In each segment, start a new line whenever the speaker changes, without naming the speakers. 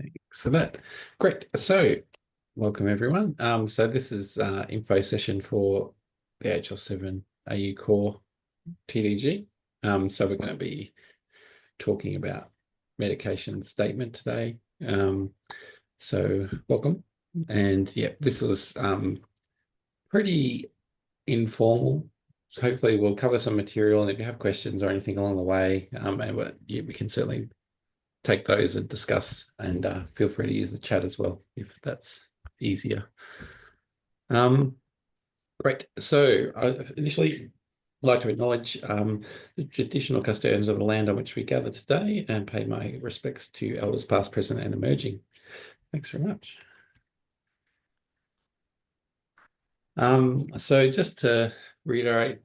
Thanks for that. Great. So welcome everyone. So this is info session for the HL7 AU Core TDG. So we're going to be talking about medication statement today. So welcome. And yeah, this was pretty informal. So hopefully we'll cover some material, and if you have questions or anything along the way, we can certainly take those and discuss, and feel free to use the chat as well if that's easier. Great. So I initially like to acknowledge the traditional custodians of the land on which we gather today and pay my respects to elders past, present, and emerging. Thanks very much. So just to reiterate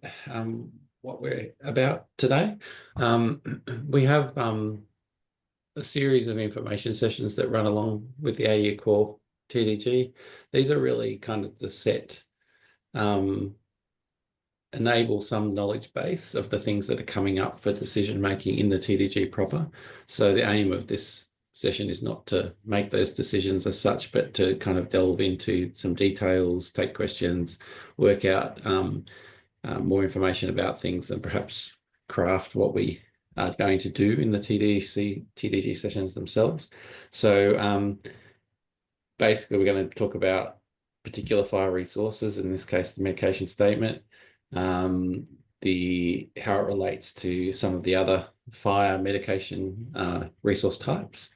what we're about today, we have a series of information sessions that run along with the AU Core TDG. These are really kind of the set, enable some knowledge base of the things that are coming up for decision making in the TDG proper. So the aim of this session is not to make those decisions as such, but to kind of delve into some details, take questions, work out more information about things, and perhaps craft what we are going to do in the TDG sessions themselves. So basically, we're going to talk about particular FHIR resources, in this case, the medication statement, how it relates to some of the other FHIR medication resource types.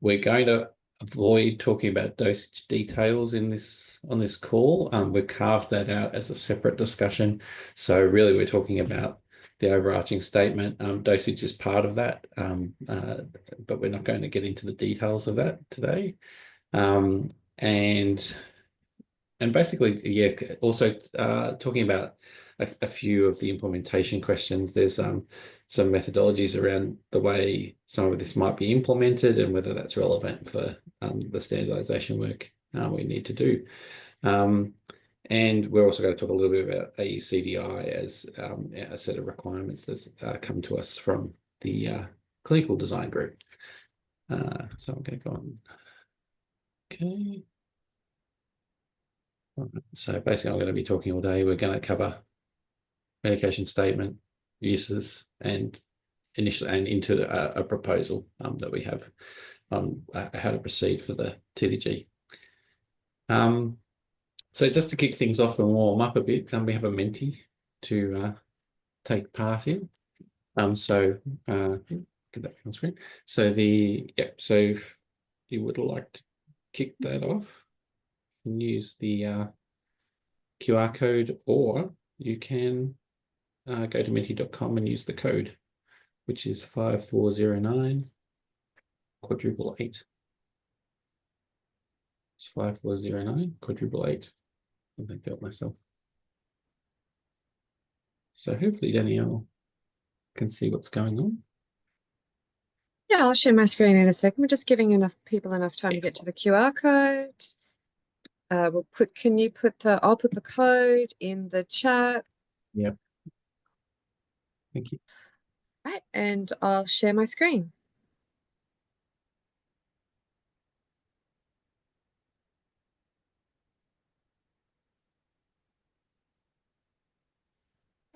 We're going to avoid talking about dosage details on this call. We've carved that out as a separate discussion. So really we're talking about the overarching statement. Dosage is part of that, but we're not going to get into the details of that today. And basically, yeah, also talking about a few of the implementation questions. There's some methodologies around the way some of this might be implemented and whether that's relevant for the standardization work we need to do. And we're also going to talk a little bit about AECDI as a set of requirements that's come to us from the clinical design group. So I'm going to go on. Okay. So basically, I'm going to be talking all day. We're going to cover medication statement, uses, and into a proposal that we have on how to proceed for the TDG. So just to kick things off and warm up a bit, we have a Menti to take part in. So get that on screen. So so if you would like to kick that off, you can use the QR code, or you can go to menti.com and use the code, which is 5409 quadruple 8. It's 5409 quadruple 8. I think I got myself. So hopefully Danielle can see what's going on.
Yeah, I'll share my screen in a second. We're just giving enough time to get to the QR code. I'll put the code in the chat.
Yep. Thank you.
Right, and I'll share my screen.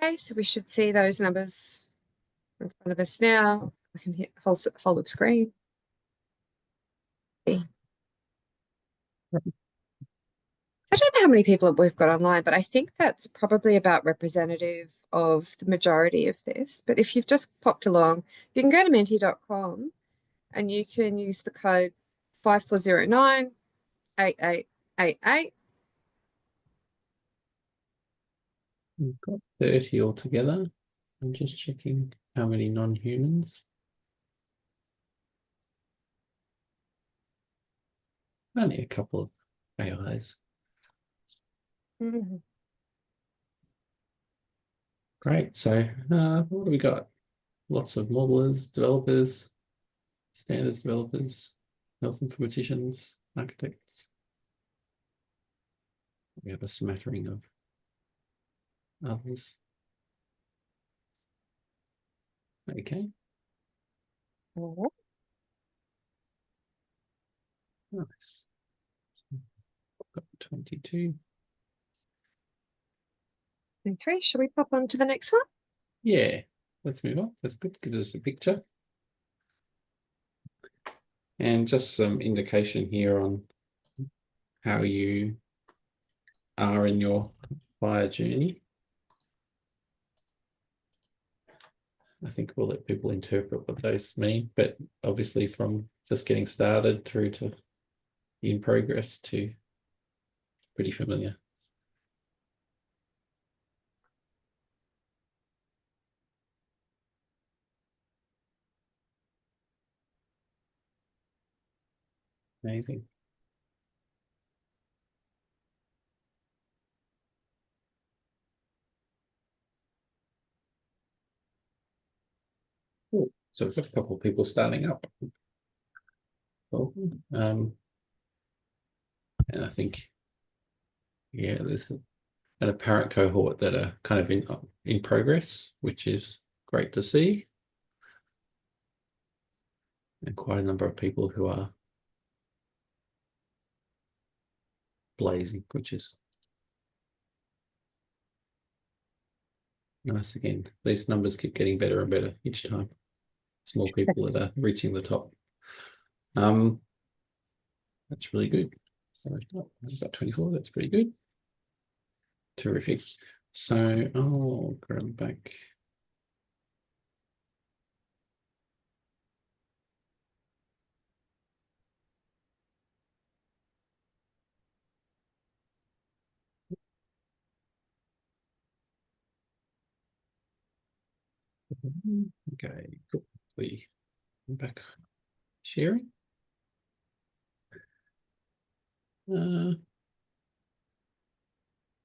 Okay, so we should see those numbers in front of us now. I can hit whole of screen. I don't know how many people we've got online, but I think that's probably about representative of the majority of this. But if you've just popped along, you can go to menti.com and you can use the code 5409 8888.
We've got 30 altogether. I'm just checking how many non-humans. Only a couple of AIs.
Mm-hmm.
Great. So what do we got? Lots of modelers, developers, standards developers, health informaticians, architects. We have a smattering of others. Okay.
All right.
Nice. Got 22.
Okay, shall we pop on to the next one?
Yeah, let's move on. That's good. Gives us a picture. And just some indication here on how you are in your FHIR journey. I think we'll let people interpret what those mean, but obviously from just getting started through to in progress to pretty familiar. Amazing. Cool. So we've got a couple of people starting up. Welcome. And I think, yeah, there's an apparent cohort that are kind of in progress, which is great to see. And quite a number of people who are blazing, which is nice. Again, these numbers keep getting better and better each time. It's more people that are reaching the top. That's really good. So I've got 24. That's pretty good. Terrific. So I'll grab back. Okay, cool. Back sharing.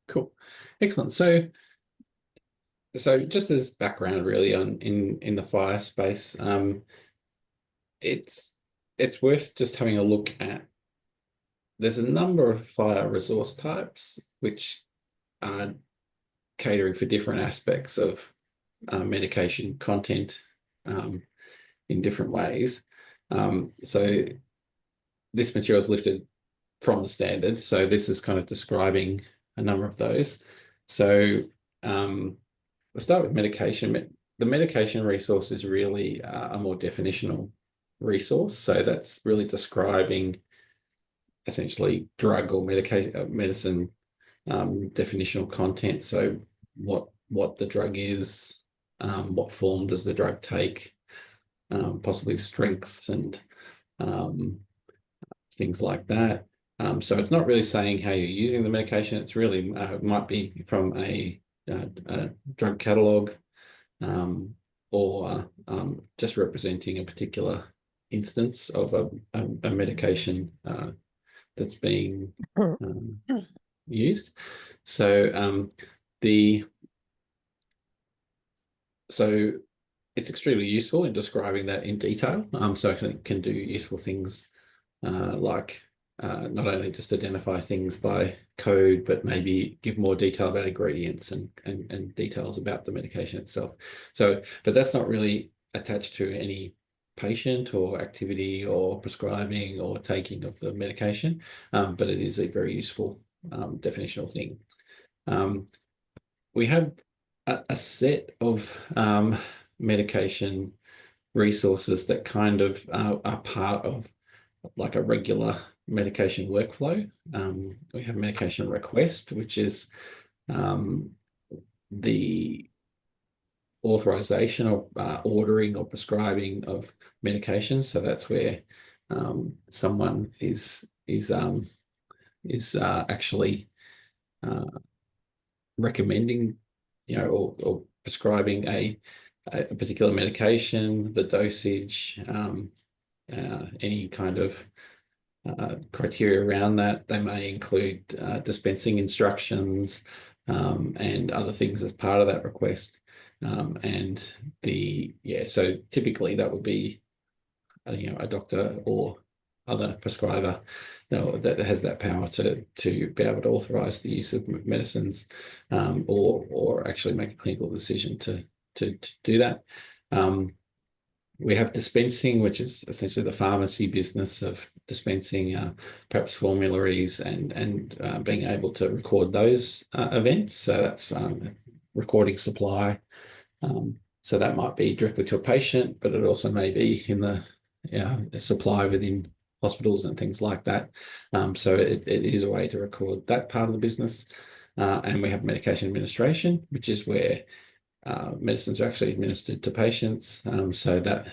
Cool. Excellent. So just as background really on in the FHIR space, it's worth just having a look at. There's a number of FHIR resource types which are catering for different aspects of medication content in different ways. So this material is lifted from the standard. So this is kind of describing a number of those. So we'll start with medication. The medication resource is really a more definitional resource. So that's really describing essentially drug or medicine definitional content. So what the drug is, what form does the drug take, possibly strengths and things like that. So it's not really saying how you're using the medication. It's really might be from a drug catalog or just representing a particular instance of a medication that's being used. So so it's extremely useful in describing that in detail. So it can do useful things like not only just identify things by code, but maybe give more detail about ingredients and details about the medication itself. So, but that's not really attached to any patient or activity or prescribing or taking of the medication, but it is a very useful definitional thing. We have a set of medication resources that kind of are part of like a regular medication workflow. We have medication request, which is the authorization or ordering or prescribing of medications. So that's where someone is actually recommending, or prescribing a particular medication, the dosage, any kind of criteria around that. They may include dispensing instructions and other things as part of that request. So typically that would be a doctor or other prescriber that has that power to be able to authorize the use of medicines or actually make a clinical decision to do that. We have dispensing, which is essentially the pharmacy business of dispensing perhaps formularies and being able to record those events. So that's recording supply. So that might be directly to a patient, but it also may be in the supply within hospitals and things like that. So it is a way to record that part of the business. And we have medication administration, which is where medicines are actually administered to patients. So that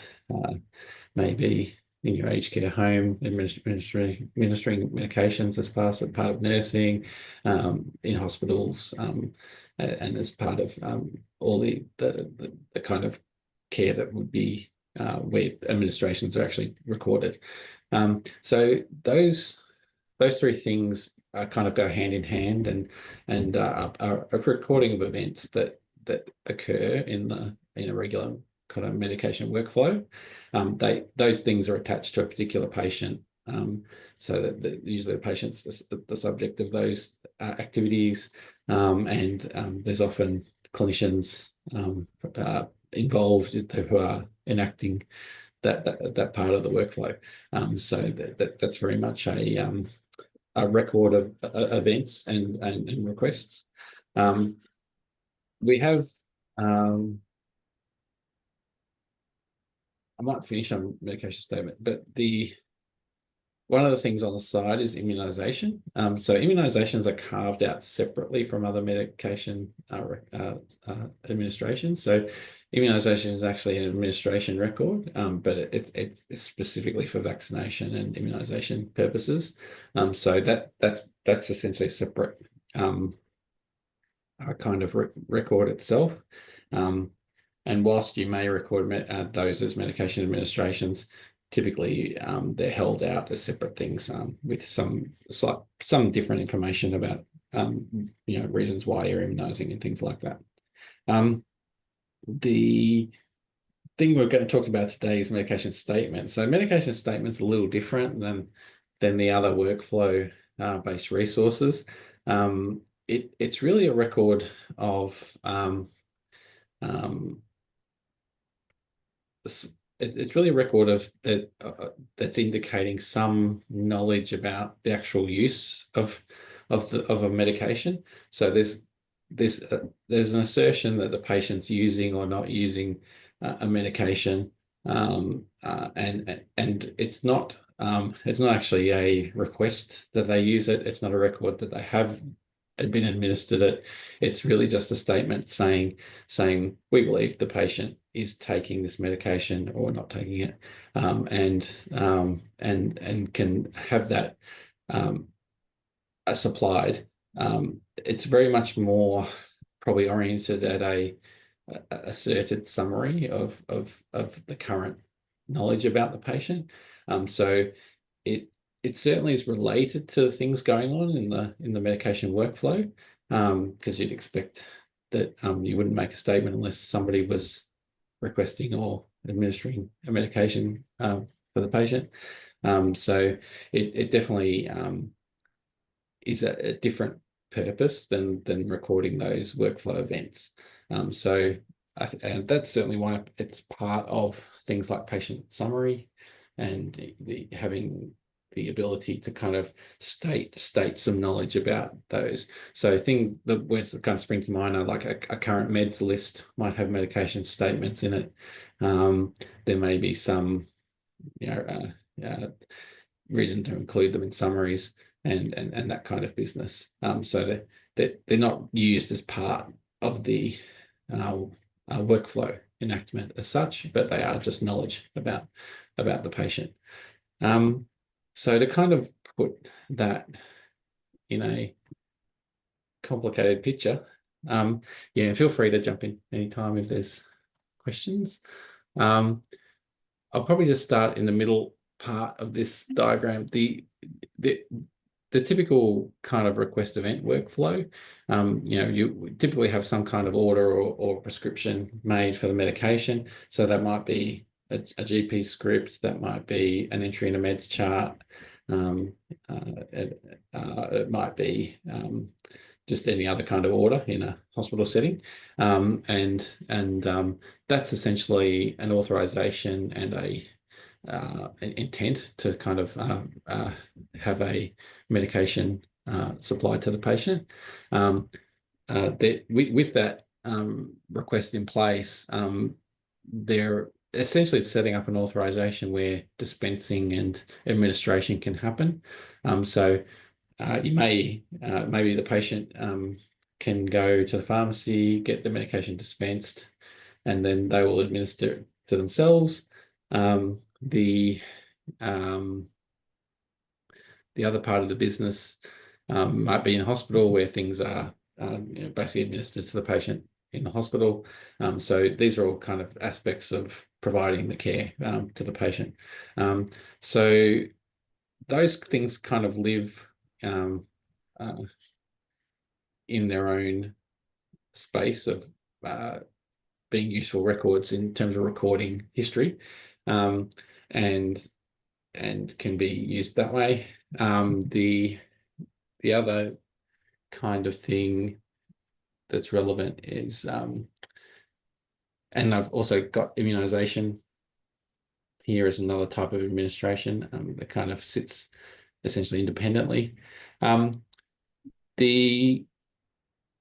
may be in your aged care home, administering medications as part of nursing, in hospitals, and as part of all the kind of care that would be where administrations are actually recorded. So those three things kind of go hand in hand, and are a recording of events that occur in a regular kind of medication workflow. Those things are attached to a particular patient, so that usually the patient's the subject of those activities, and there's often clinicians involved who are enacting that part of the workflow. So that's very much a record of events and requests. We have I might finish on medication statement, but one of the things on the side is immunization. So immunizations are carved out separately from other medication administration. So immunization is actually an administration record, but it's specifically for vaccination and immunization purposes. So that's essentially a separate kind of record itself. And whilst you may record those as medication administrations, typically they're held out as separate things, with some different information about reasons why you're immunizing and things like that. The thing we're going to talk about today is medication statement. So medication statement's a little different than the other workflow based resources. It's really a record of it's really a record of that's indicating some knowledge about the actual use of a medication. So there's an assertion that the patient's using or not using a medication, and it's not actually a request that they use it. It's not a record that they have been administered it. It's really just a statement saying we believe the patient is taking this medication or not taking it, and can have that supplied. It's very much more probably oriented at a asserted summary of the current knowledge about the patient. So it certainly is related to things going on in the medication workflow, because you'd expect that you wouldn't make a statement unless somebody was requesting or administering a medication for the patient. So it definitely is a different purpose than recording those workflow events. So and that's certainly why it's part of things like patient summary and having the ability to kind of state some knowledge about those. So the words that kind of spring to mind are like a current meds list might have medication statements in it. There may be some reason to include them in summaries and that kind of business. So that they're not used as part of the workflow enactment as such, but they are just knowledge about the patient. So to kind of put that in a complicated picture, feel free to jump in anytime if there's questions. I'll probably just start in the middle part of this diagram. The typical kind of request event workflow, you typically have some kind of order or prescription made for the medication. So that might be a GP script, that might be an entry in a meds chart. It might be just any other kind of order in a hospital setting. And that's essentially an authorization and an intent to kind of have a medication supplied to the patient. With that request in place, they're essentially setting up an authorization where dispensing and administration can happen. So you may maybe the patient can go to the pharmacy, get the medication dispensed, and then they will administer it to themselves. The other part of the business might be in a hospital where things are basically administered to the patient in the hospital. So these are all kind of aspects of providing the care to the patient. So those things kind of live in their own space of being useful records in terms of recording history, and can be used that way. The other kind of thing that's relevant is, and I've also got immunization here as another type of administration that kind of sits essentially independently. The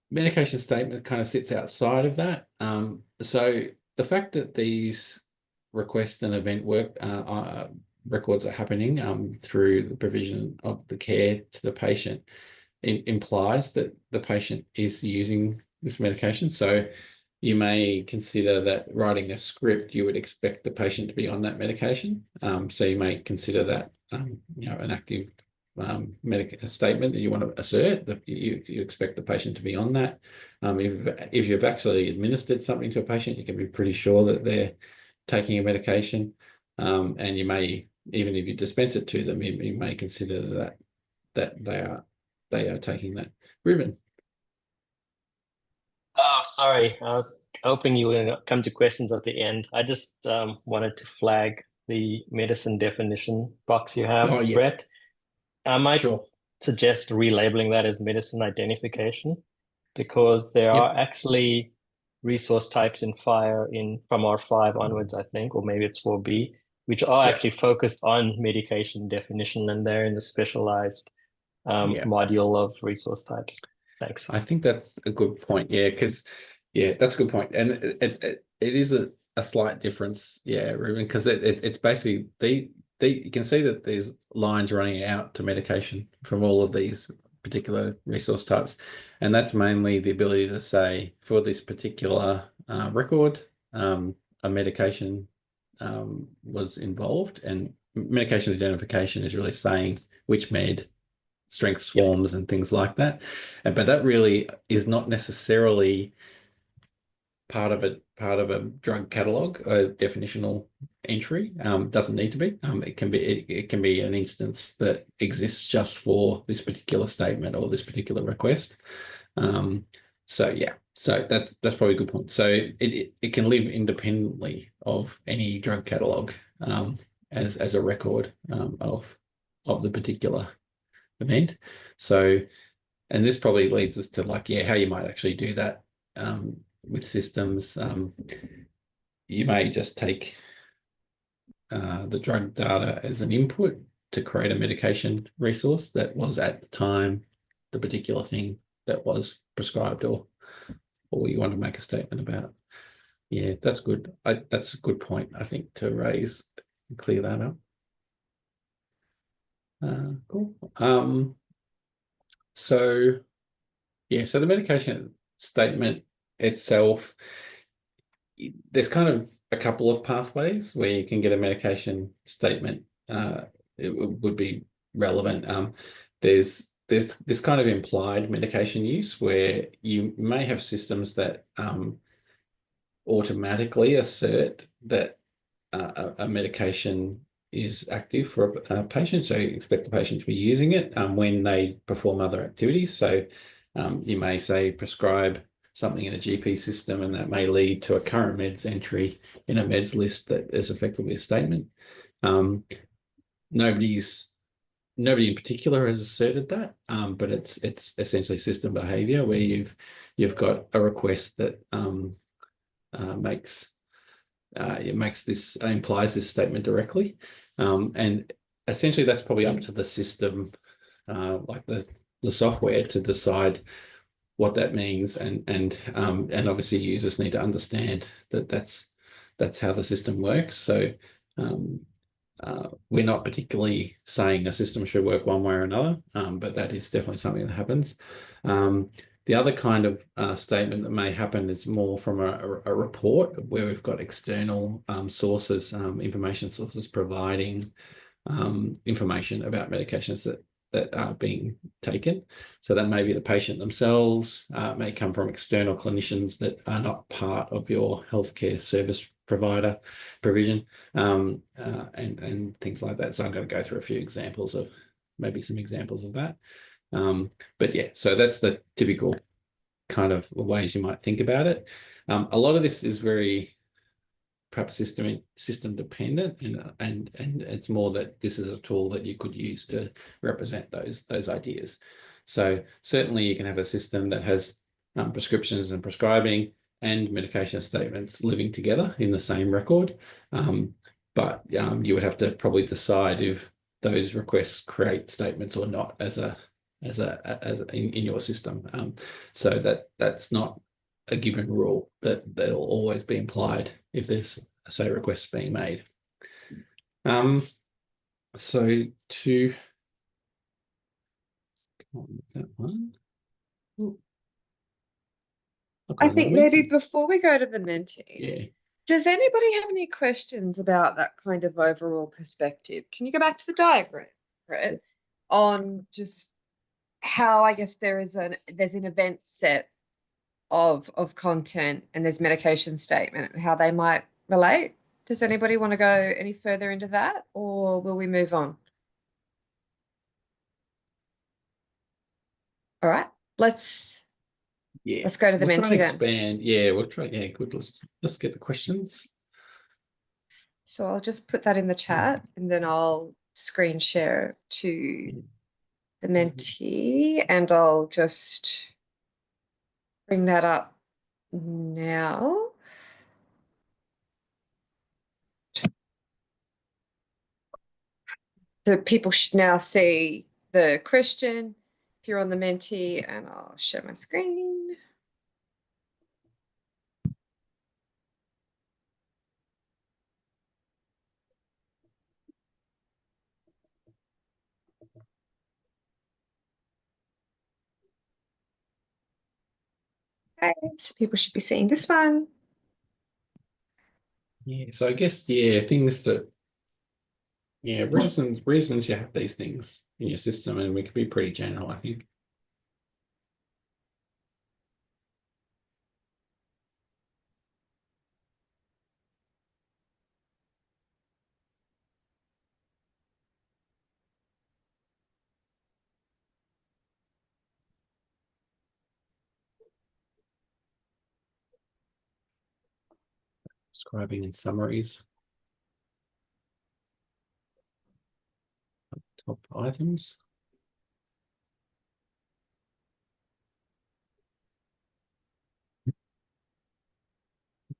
medication statement kind of sits outside of that. So the fact that these request and event work records are happening through the provision of the care to the patient implies that the patient is using this medication. So you may consider that writing a script, you would expect the patient to be on that medication. So you may consider that an active medical statement that you want to assert, that you expect the patient to be on that. If you've actually administered something to a patient, you can be pretty sure that they're taking a medication, and you may, even if you dispense it to them, you may consider that they are taking that. Ruben.
Oh, sorry. I was hoping you would come to questions at the end. I just wanted to flag the medicine definition box you have,
Oh yeah,
Brett. I might
sure.
suggest relabeling that as medicine identification, because there
Yep.
are actually resource types in FHIR from R5 onwards, I think, or maybe it's 4B, which are
Yep.
actually focused on medication definition, and they're in the specialized
Yeah.
module of resource types. Thanks.
I think that's a good point. Yeah, because that's a good point, and it is a slight difference. Yeah, Ruben, because it's basically you can see that there's lines running out to medication from all of these particular resource types, and that's mainly the ability to say for this particular record, a medication was involved, and medication identification is really saying which med, strengths,
Yep.
forms, and things like that. But that really is not necessarily part of a drug catalog, a definitional entry. Doesn't need to be. It can be an instance that exists just for this particular statement or this particular request. So yeah, so that's probably a good point. So it can live independently of any drug catalog as a record of the particular event. So, and this probably leads us to how you might actually do that with systems. You may just take the drug data as an input to create a medication resource that was at the time the particular thing that was prescribed or you want to make a statement about. Yeah, that's good. That's a good point, I think, to raise and clear that up. Cool. So the medication statement itself, there's kind of a couple of pathways where you can get a medication statement. It would be relevant. There's this kind of implied medication use where you may have systems that automatically assert that a medication is active for a patient. So you expect the patient to be using it when they perform other activities. So you may say prescribe something in a GP system, and that may lead to a current meds entry in a meds list that is effectively a statement. Nobody's nobody in particular has asserted that, but it's essentially system behavior where you've got a request that implies this statement directly, and essentially that's probably up to the system, like the software, to decide what that means, and obviously users need to understand that that's how the system works. So we're not particularly saying a system should work one way or another, but that is definitely something that happens. The other kind of statement that may happen is more from a report where we've got external sources, information sources providing information about medications that are being taken. So that may be the patient themselves, may come from external clinicians that are not part of your healthcare service provider provision, and things like that. So I'm going to go through a few examples of some examples of that. But yeah, so that's the typical kind of ways you might think about it. A lot of this is very perhaps system dependent, and it's more that this is a tool that you could use to represent those ideas. So certainly you can have a system that has prescriptions and prescribing and medication statements living together in the same record, but you would have to probably decide if those requests create statements or not as in your system. So that's not a given rule that they'll always be implied if there's, say, requests being made. So to that one. Ooh.
I think maybe before we go to the Menti,
yeah.
Does anybody have any questions about that kind of overall perspective? Can you go back to the diagram, right? On just how I guess there's an event set of content and there's medication statement and how they might relate. Does anybody want to go any further into that, or will we move on? All right, let's go to the
We'll try
Menti
and
then.
expand. Yeah, we'll try. Yeah, good. Let's get the questions.
So I'll just put that in the chat and then I'll screen share to the Menti and I'll just bring that up now. So people should now see the question if you're on the Menti, and I'll share my screen. Okay, so people should be seeing this one.
Yeah, so I guess, yeah, things that, yeah, reasons you have these things in your system, and we could be pretty general, I think. Describing and summaries. Top items.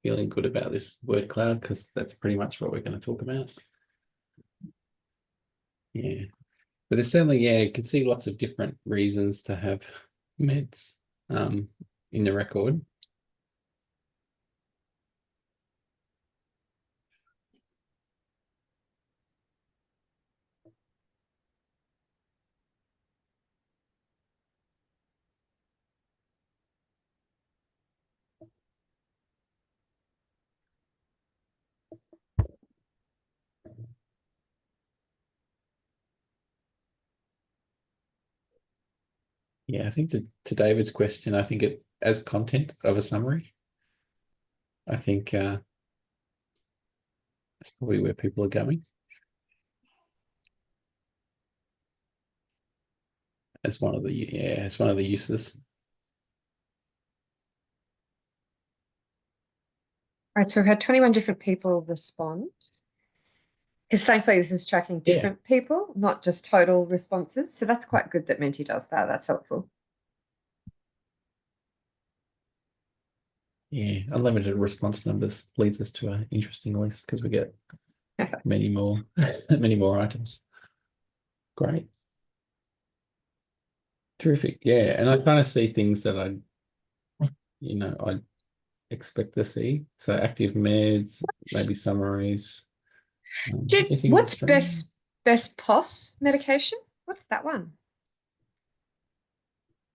Feeling good about this word cloud because that's pretty much what we're going to talk about. Yeah, but there's certainly, yeah, you can see lots of different reasons to have meds in the record. Yeah, I think to David's question, I think it as content of a summary. I think that's probably where people are going as one of the uses.
All right, so we've had 21 different people respond. Because thankfully this is tracking
Yeah.
different people, not just total responses. So that's quite good that Menti does that. That's helpful.
Yeah, unlimited response numbers leads us to an interesting list because we get many more items. Great. Terrific. Yeah, and I kind of see things that I expect to see. So active meds, maybe summaries. Anything
What's
strange?
best POS medication? What's that one?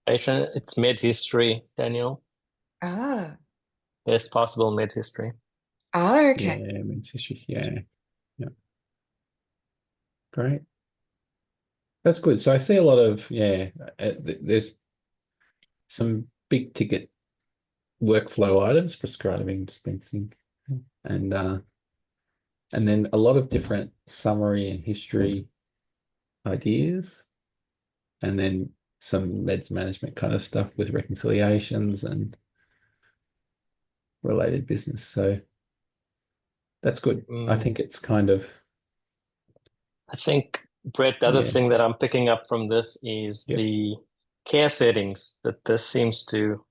Patient, it's med history, Daniel.
Ah,
Best possible med history.
oh, okay.
Yeah, meds history. Yeah, yeah. Great. That's good. So I see a lot of there's some big ticket workflow items, prescribing, dispensing, and then a lot of different summary and history ideas, and then some meds management kind of stuff with reconciliations and related business. So that's good. I think it's kind of,
I think, Brett, the other
yeah,
thing that I'm picking up from this is
yep,
the care settings that this seems to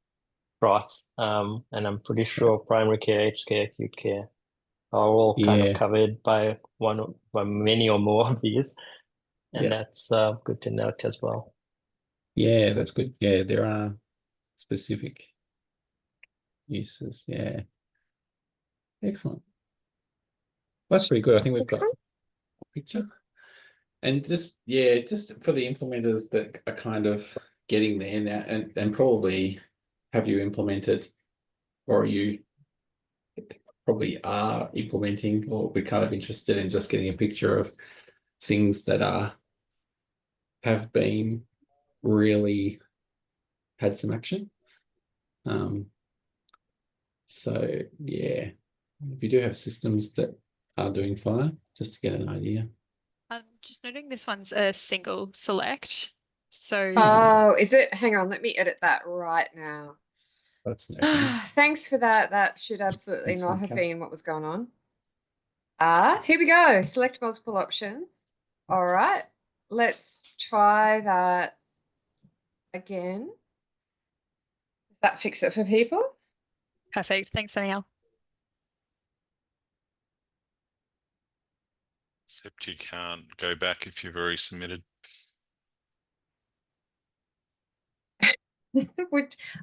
cross. And I'm pretty sure primary care, aged care, acute care are all kind of
yeah,
covered by many or more of these. And
yeah,
that's good to note as well.
yeah, that's good. Yeah, there are specific uses. Yeah, excellent. That's pretty good. I think we've
Next
got
one.
a picture. And just for the implementers that are kind of getting there now and probably have you implemented, or you probably are implementing, or we're kind of interested in just getting a picture of things that have been really had some action. So yeah, if you do have systems that are doing fine, just to get an idea.
Just noting this one's a single select. So
Oh, is it? Hang on, let me edit that right now.
That's no problem.
Thanks for that. That should absolutely
Thanks,
not have
Rebecca.
been what was going on. Here we go. Select multiple options. All right, let's try that again. Does that fix it for people?
perfect. Thanks, Danielle.
Except you can't go back if you've already submitted.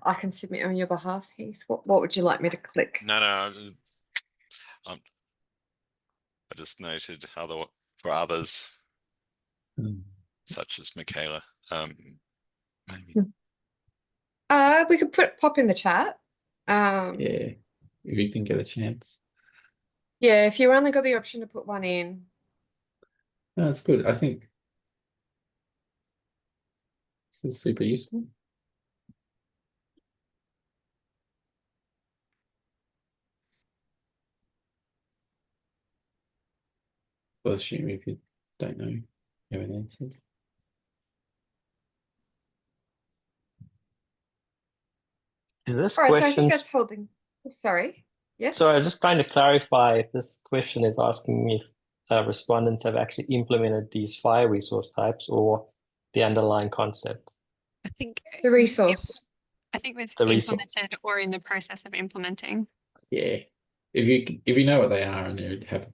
I can submit on your behalf, Heath. What would you like me to click?
No, I just noted for others, such as Michaela. Maybe.
We could pop in the chat.
Yeah, if you can get a chance.
Yeah, if you only got the option to put one in.
No, it's good. I think this is super useful. Well, assume if you don't know, you haven't answered.
Is this
All right, so I
question?
think that's holding. Sorry. Yes.
So I'm just trying to clarify if this question is asking me if respondents have actually implemented these FHIR resource types or the underlying concepts.
I think
The resource.
I think it was
The resource.
implemented or in the process of implementing.
Yeah. If you know what they are and you have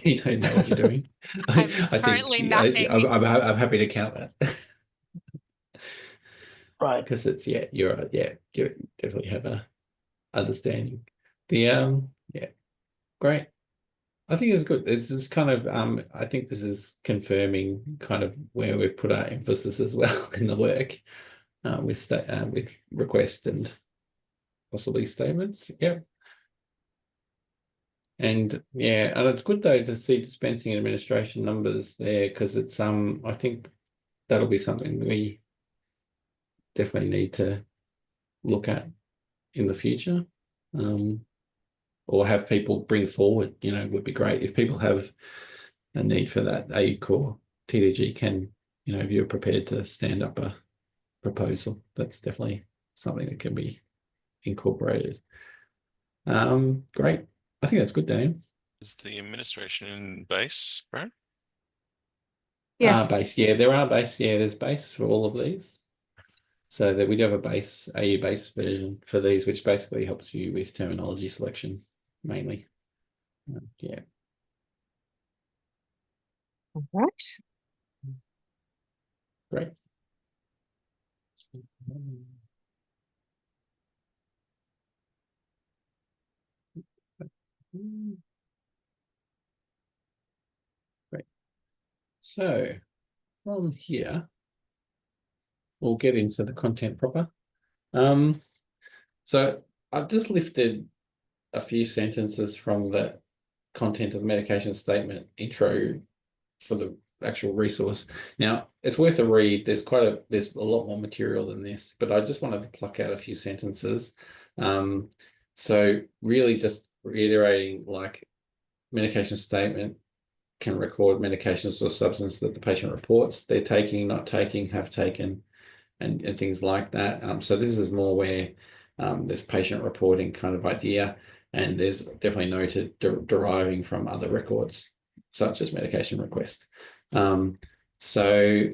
you don't know what you're doing, I think
currently mapping.
I'm happy to count that.
Right.
Because it's you're right, you definitely have a understanding. The yeah, great. I think it's good. It's just kind of I think this is confirming kind of where we've put our emphasis as well in the work with request and possibly statements. Yep. And yeah, and it's good though to see dispensing and administration numbers there, because it's I think that'll be something we definitely need to look at in the future. Or have people bring forward, would be great. If people have a need for that, AU Core TDG can, if you're prepared to stand up a proposal, that's definitely something that can be incorporated. Great. I think that's good, Dan.
Is the administration in base, Brad?
Yes.
Base, yeah, there are base, yeah, there's base for all of these. So that we do have a base, AU base version for these, which basically helps you with terminology selection mainly. Yeah.
All right.
Great. Great. So from here, we'll get into the content proper. So I've just lifted a few sentences from the content of the medication statement intro for the actual resource. Now it's worth a read. There's a lot more material than this, but I just wanted to pluck out a few sentences. So really just reiterating, like, medication statement can record medications or substance that the patient reports they're taking, not taking, have taken, and things like that. So this is more where this patient reporting kind of idea, and there's definitely noted deriving from other records, such as medication request. So,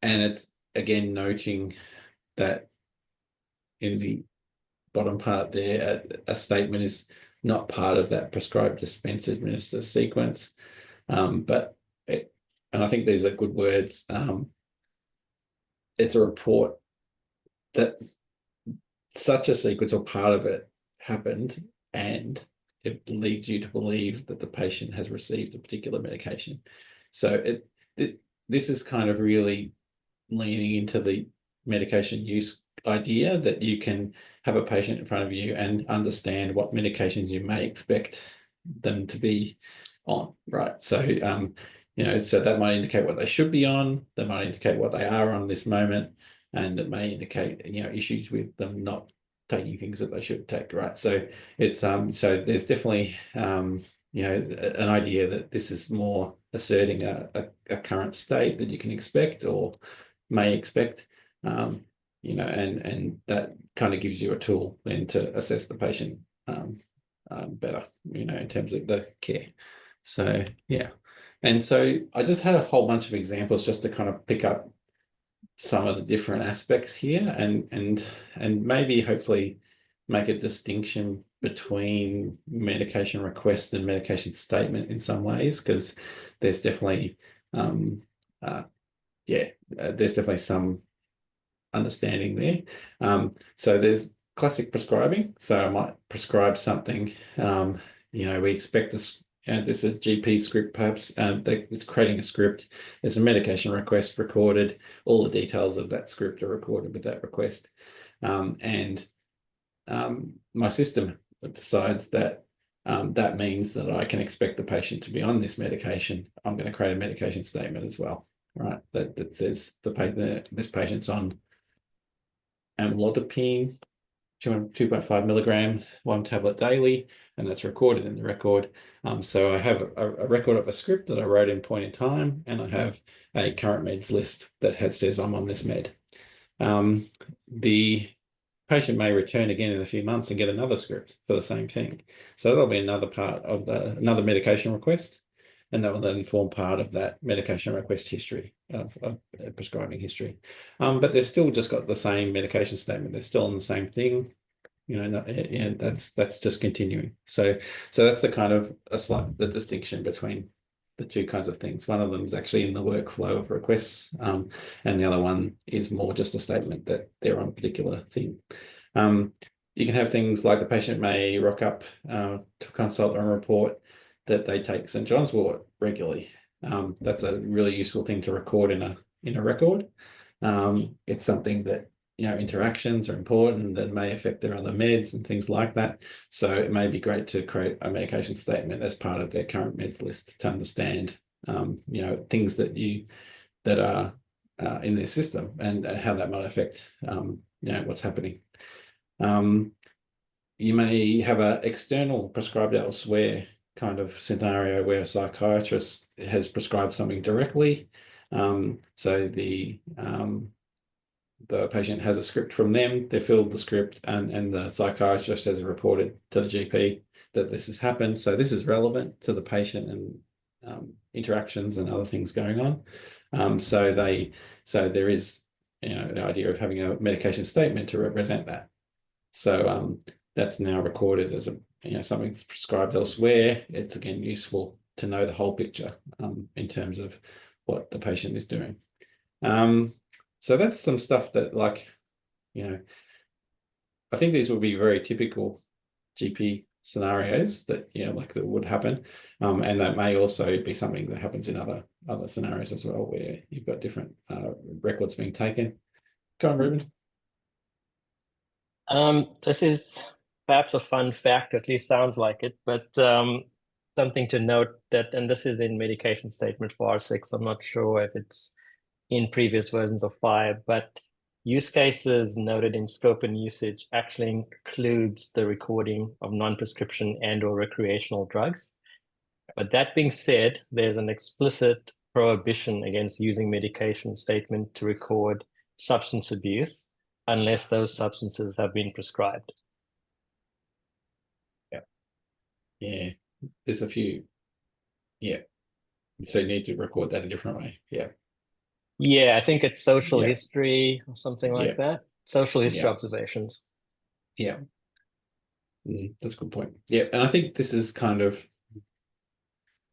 and it's again noting that in the bottom part there, a statement is not part of that prescribe, dispense, administer sequence. But and I think these are good words. It's a report that such a sequence or part of it happened, and it leads you to believe that the patient has received a particular medication. So this is kind of really leaning into the medication use idea, that you can have a patient in front of you and understand what medications you may expect them to be on, right? So so that might indicate what they should be on, that might indicate what they are on this moment, and it may indicate issues with them not taking things that they should take, right? So it's so there's definitely an idea that this is more asserting a current state that you can expect or may expect, and that kind of gives you a tool then to assess the patient better, in terms of the care. So yeah, and so I just had a whole bunch of examples just to kind of pick up some of the different aspects here, and maybe hopefully make a distinction between medication request and medication statement in some ways, because there's definitely there's definitely some understanding there. So there's classic prescribing. So I might prescribe something. We expect this. There's a GP script, perhaps. It's creating a script. There's a medication request recorded. All the details of that script are recorded with that request, and my system decides that that means that I can expect the patient to be on this medication. I'm going to create a medication statement as well, right? That says this patient's on amlodipine, 2.5 milligram, 1 tablet daily, and that's recorded in the record. So I have a record of a script that I wrote in point in time, and I have a current meds list that says I'm on this med. The patient may return again in a few months and get another script for the same thing. So that'll be another part of another medication request, and that will then form part of that medication request history of prescribing history. But they've still just got the same medication statement. They're still on the same thing, and that's just continuing. So that's the kind of the distinction between the two kinds of things. One of them is actually in the workflow of requests, and the other one is more just a statement that they're on a particular thing. You can have things like the patient may rock up to consult and report that they take St. John's wort regularly. That's a really useful thing to record in a record. It's something that interactions are important that may affect their other meds and things like that. So it may be great to create a medication statement as part of their current meds list to understand things that are in their system and how that might affect what's happening. You may have an external prescribed elsewhere kind of scenario where a psychiatrist has prescribed something directly. So the patient has a script from them, they filled the script, and the psychiatrist has reported to the GP that this has happened. So this is relevant to the patient and interactions and other things going on. So there is, the idea of having a medication statement to represent that. So that's now recorded as something that's prescribed elsewhere. It's again useful to know the whole picture in terms of what the patient is doing. So that's some stuff that, like, I think these will be very typical GP scenarios that that would happen, and that may also be something that happens in other scenarios as well, where you've got different records being taken. Go on, Ruben.
This is perhaps a fun fact, at least sounds like it, but something to note that, and this is in medication statement for R6, I'm not sure if it's in previous versions of FHIR, but use cases noted in scope and usage actually includes the recording of non-prescription and or recreational drugs. But that being said, there's an explicit prohibition against using medication statement to record substance abuse unless those substances have been prescribed.
Yeah, there's a few. Yeah, so you need to record that a different way.
Yeah, I think it's social
Yeah.
history or something like that. Social history observations.
Yeah. That's a good point. Yeah, and I think this is kind of,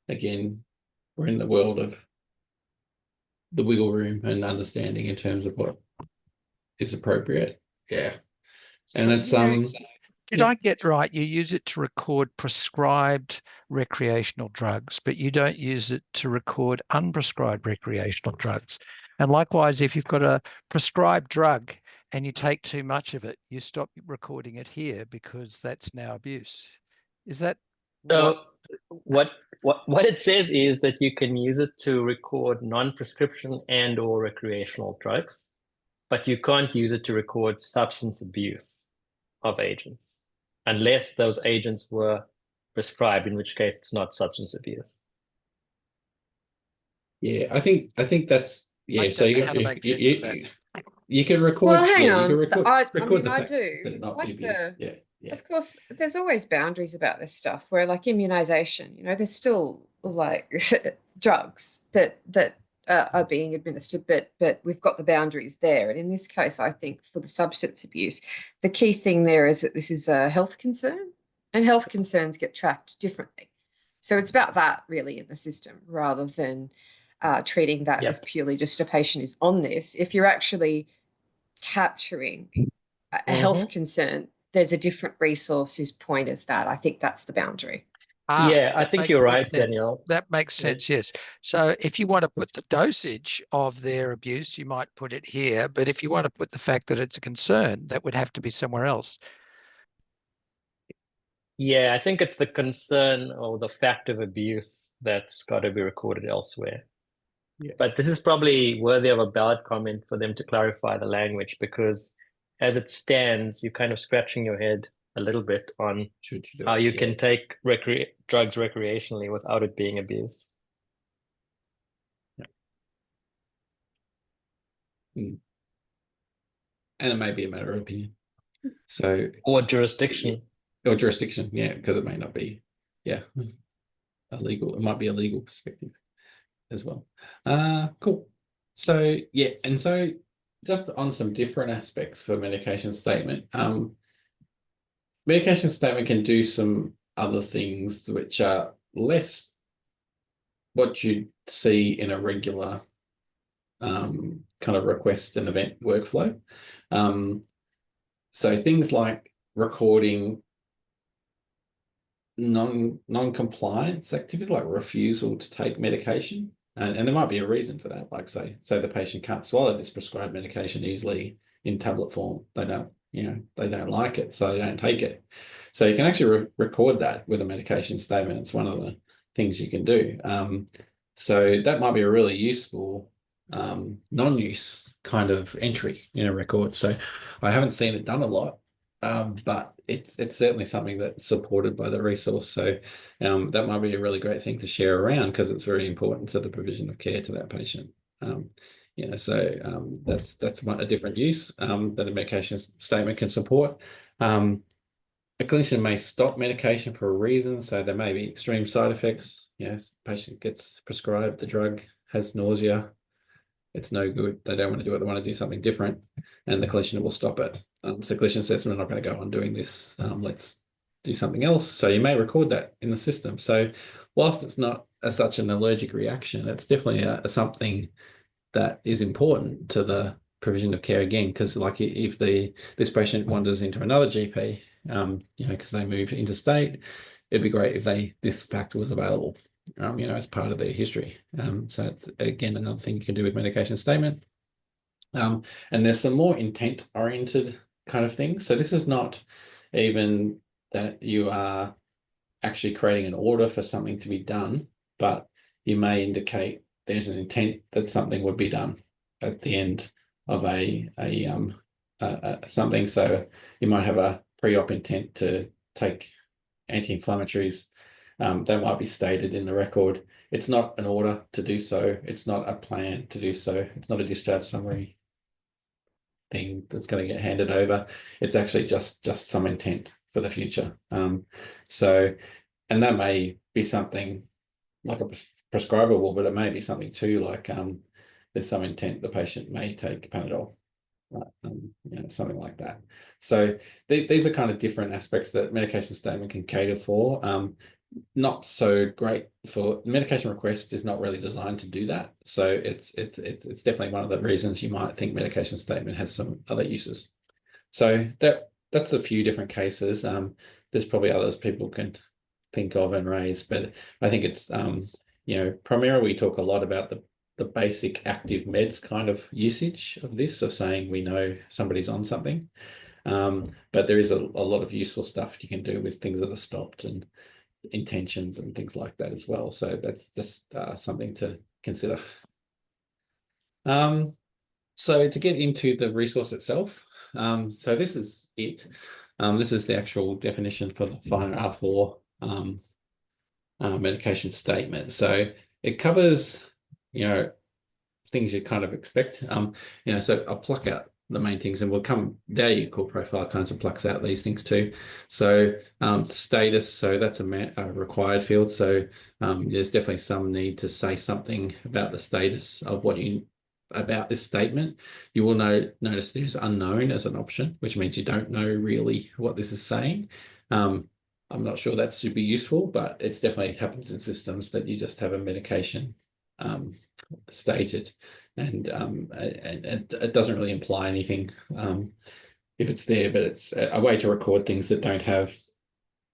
again, we're in the world of the wiggle room and understanding in terms of what is appropriate. Yeah. And it's
Did I get right? You use it to record prescribed recreational drugs, but you don't use it to record unprescribed recreational drugs. And likewise, if you've got a prescribed drug and you take too much of it, you stop recording it here because that's now abuse. Is that
so? What it says is that you can use it to record non-prescription and or recreational drugs, but you can't use it to record substance abuse of agents unless those agents were prescribed, in which case it's not substance abuse.
Yeah, I think that's so you can record.
Well, hang on.
You can record the
I
facts,
do.
but not
Like
the abuse. Yeah.
Of course, there's always boundaries about this stuff. Where, like, immunization, there's still like drugs that are being administered, but we've got the boundaries there. And in this case, I think for the substance abuse, the key thing there is that this is a health concern, and health concerns get tracked differently. So it's about that really in the system, rather than treating that as purely just a patient is on this. If you're actually capturing a health concern, there's a different resource whose point is that. I think that's the boundary.
Yeah, I think you're right, Danielle.
That makes sense, yes. So if you want to put the dosage of their abuse, you might put it here. But if you want to put the fact that it's a concern, that would have to be somewhere else.
Yeah, I think it's the concern or the fact of abuse that's got to be recorded elsewhere. Yeah. But this is probably worthy of a ballot comment for them to clarify the language, because as it stands, you're kind of scratching your head a little bit on how you can take drugs recreationally without it being abuse.
And it may be a matter of opinion.
Or jurisdiction.
Or jurisdiction, because it may not be, illegal. It might be a legal perspective as well. Cool. So and so just on some different aspects for medication statement. Medication statement can do some other things which are less what you'd see in a regular kind of request and event workflow. So things like recording non-compliance activity, like refusal to take medication. And there might be a reason for that, like say the patient can't swallow this prescribed medication easily in tablet form. They don't, they don't like it, so they don't take it. So you can actually record that with a medication statement. It's one of the things you can do. So that might be a really useful non-use kind of entry in a record. So I haven't seen it done a lot, but it's certainly something that's supported by the resource. So that might be a really great thing to share around, because it's very important to the provision of care to that patient. That's a different use that a medication statement can support. a clinician may stop medication for a reason, so there may be extreme side effects. Yes, patient gets prescribed the drug, has nausea, it's no good. They don't want to do it. They want to do something different, and the clinician will stop it. So the clinician says, "We're not going to go on doing this. Let's do something else." So you may record that in the system. So whilst it's not such an allergic reaction, it's definitely something that is important to the provision of care again. Because like if this patient wanders into another GP, because they move interstate, it'd be great if this factor was available. As part of their history. So it's, again, another thing you can do with medication statement. And there's some more intent-oriented kind of things. So this is not even that you are actually creating an order for something to be done, but you may indicate there's an intent that something would be done at the end of something. So you might have a pre-op intent to take anti-inflammatories. That might be stated in the record. It's not an order to do so. It's not a plan to do so. It's not a discharge summary thing that's going to get handed over. It's actually just some intent for the future. And that may be something like a prescribable, but it may be something too, like there's some intent the patient may take Panadol. Something like that. So these are kind of different aspects that medication statement can cater for. Not so great for medication request is not really designed to do that. So it's definitely one of the reasons you might think medication statement has some other uses. So that's a few different cases. There's probably others people can think of and raise, but I think it's primarily we talk a lot about the basic active meds kind of usage of this, of saying we know somebody's on something. But there is a lot of useful stuff you can do with things that are stopped and intentions and things like that as well. So that's just something to consider. So to get into the resource itself, so this is it. This is the actual definition for the FHIR medication statement. So it covers, things you kind of expect. So I'll pluck out the main things, and we'll come there. Your core profile kinds of plucks out these things too. So status, so that's a required field. So there's definitely some need to say something about the status of about this statement. You will notice there's unknown as an option, which means you don't know really what this is saying. I'm not sure that's super useful, but it's definitely happens in systems that you just have a medication stated, and it doesn't really imply anything if it's there, but it's a way to record things that don't have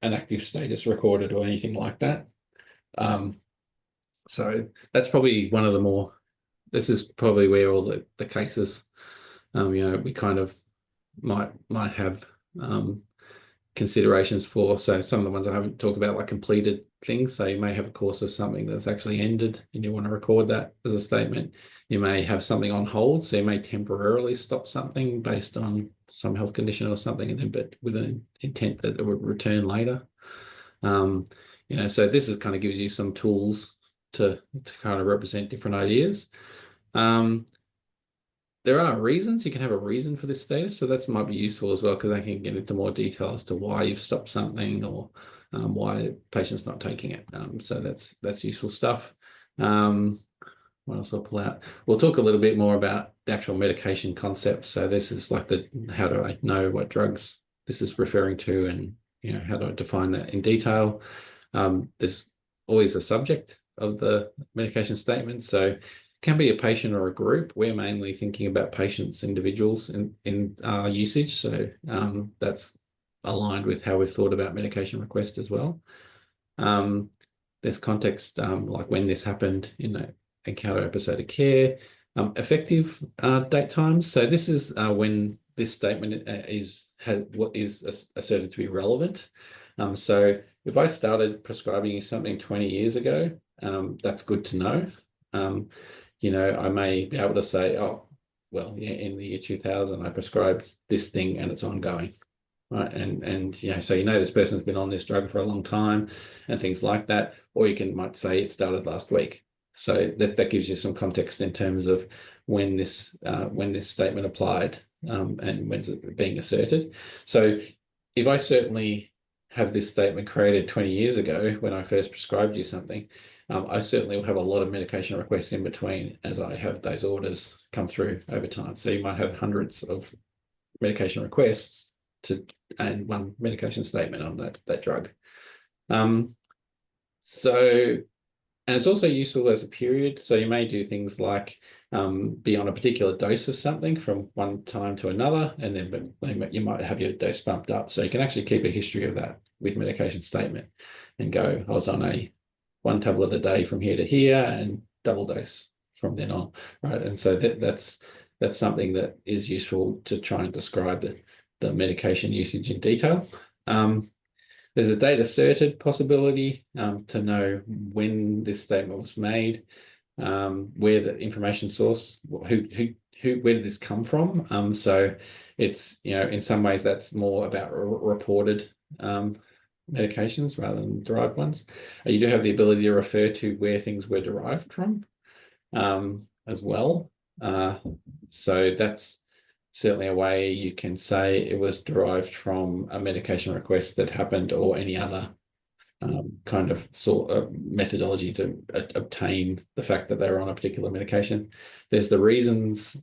an active status recorded or anything like that. So that's probably one of the more, this is probably where all the cases, we kind of might have considerations for. So some of the ones I haven't talked about, like completed things. So you may have a course of something that's actually ended and you want to record that as a statement. You may have something on hold, so you may temporarily stop something based on some health condition or something, and then but with an intent that it would return later. So this is kind of gives you some tools to kind of represent different ideas. There are reasons. You can have a reason for this status, so that might be useful as well, because they can get into more detail as to why you've stopped something or why the patient's not taking it. So that's useful stuff. What else I'll pull out? We'll talk a little bit more about the actual medication concept. So this is like how do I know what drugs this is referring to, and how do I define that in detail? There's always a subject of the medication statement, so can be a patient or a group. We're mainly thinking about patients, individuals in our usage. So that's aligned with how we've thought about medication request as well. There's context, like when this happened in encounter episode of care, effective date times. So this is when this statement what is asserted to be relevant. So if I started prescribing you something 20 years ago, that's good to know. I may be able to say, oh, well, yeah, in the year 2000, I prescribed this thing and it's ongoing, right? And so this person's been on this drug for a long time and things like that. Or you might say it started last week. So that gives you some context in terms of when this statement applied and when's it being asserted. So if I certainly have this statement created 20 years ago when I first prescribed you something, I certainly will have a lot of medication requests in between as I have those orders come through over time. So you might have hundreds of medication requests and one medication statement on that drug. So, and it's also useful as a period. So you may do things like be on a particular dose of something from one time to another, and then you might have your dose bumped up. So you can actually keep a history of that with medication statement and go, I was on one tablet a day from here to here and double dose from then on, right? And so that's something that is useful to try and describe the medication usage in detail. There's a date asserted possibility to know when this statement was made, where the information source, where did this come from? So it's, in some ways that's more about reported medications rather than derived ones. You do have the ability to refer to where things were derived from as well. So that's certainly a way you can say it was derived from a medication request that happened or any other kind of methodology to obtain the fact that they were on a particular medication. There's the reasons